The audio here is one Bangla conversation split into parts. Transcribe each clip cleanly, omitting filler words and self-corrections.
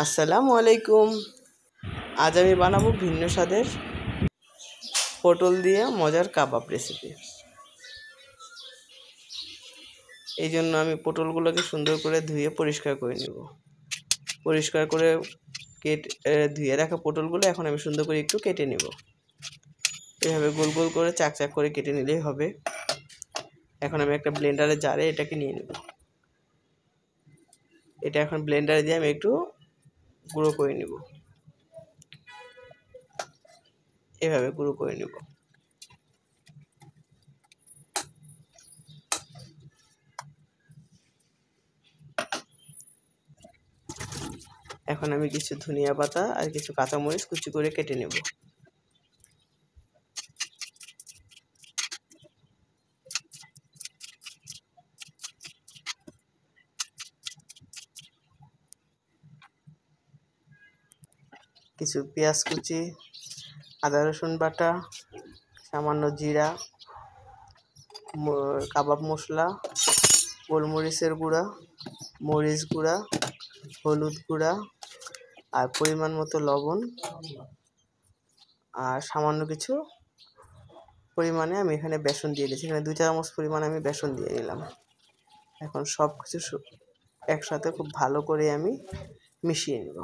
আসসালামু আলাইকুম। আজ আমি বানাবো ভিন্ন স্বাদের পটল দিয়ে মজার কাবাব রেসিপি। এই জন্য আমি পটলগুলোকে সুন্দর করে ধুয়ে পরিষ্কার করে নেব। পরিষ্কার করে ধুয়ে রাখা পটলগুলো এখন আমি সুন্দর করে একটু কেটে নেব। এভাবে গোল গোল করে চাক চাক করে কেটে নিলেই হবে। এখন আমি একটা ব্লেন্ডারের জারে এটাকে নিয়ে নেব। এটা এখন ব্লেন্ডারে দিয়ে আমি একটু গুঁড়ো করে নেব। এভাবে গুঁড়ো করে নেব। এখন আমি কিছু ধনিয়া পাতা আর কিছু কাঁচামরিচ কুচি করে কেটে নেব। কিছু পেঁয়াজ কুচি, আদা রসুন বাটা, সামান্য জিরা, কাবাব মশলা, গোলমরিচের গুঁড়া, মরিচ গুঁড়া, হলুদ গুঁড়া আর পরিমাণ মতো লবণ আর সামান্য কিছু পরিমাণে আমি এখানে বেসন দিয়ে দিয়েছি। এখানে 2 চামচ পরিমাণে আমি বেসন দিয়ে নিলাম। এখন সব কিছু একসাথে খুব ভালো করে আমি মিশিয়ে নেব।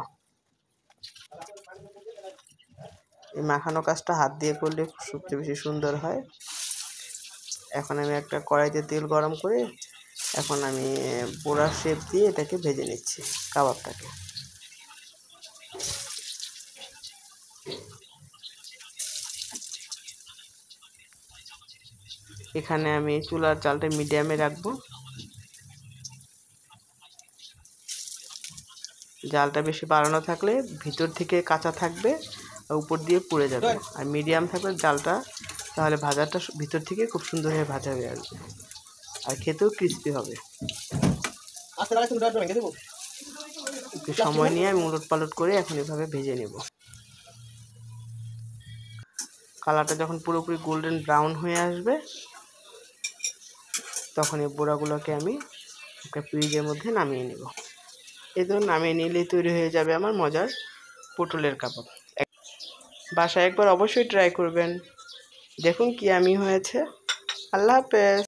এই মাখানো কাজটা হাত দিয়ে করলে সবচেয়ে বেশি সুন্দর হয়। এখন আমি একটা কড়াইতে তেল গরম করে এখন আমি বোড়ার শেপ দিয়ে এটাকে ভেজে নিচ্ছি কাবাবটাকে। এখানে আমি চুলার জালটা মিডিয়ামে রাখবো। জালটা বেশি বাড়ানো থাকলে ভিতর থেকে কাঁচা থাকবে আর উপর দিয়ে পুড়ে যাবে, আর মিডিয়াম থাকলে জালটা তাহলে ভাজাটা ভিতর থেকে খুব সুন্দরভাবে ভাজা হয়ে আসবে আর খেতেও ক্রিস্পি হবে। একটু সময় নিয়ে আমি উলট পালট করে এখন এভাবে ভেজে নেব। কালারটা যখন পুরোপুরি গোল্ডেন ব্রাউন হয়ে আসবে তখন এই বোড়াগুলোকে আমি একটা ফ্রিজের মধ্যে নামিয়ে নেব। এই ধরুন নামিয়ে নিলেই তৈরি হয়ে যাবে আমার মজার পটলের কাবাব। বাসায় একবার অবশ্যই ট্রাই করবেন, দেখুন কি আমি হয়েছে। আল্লাহ হাফেজ।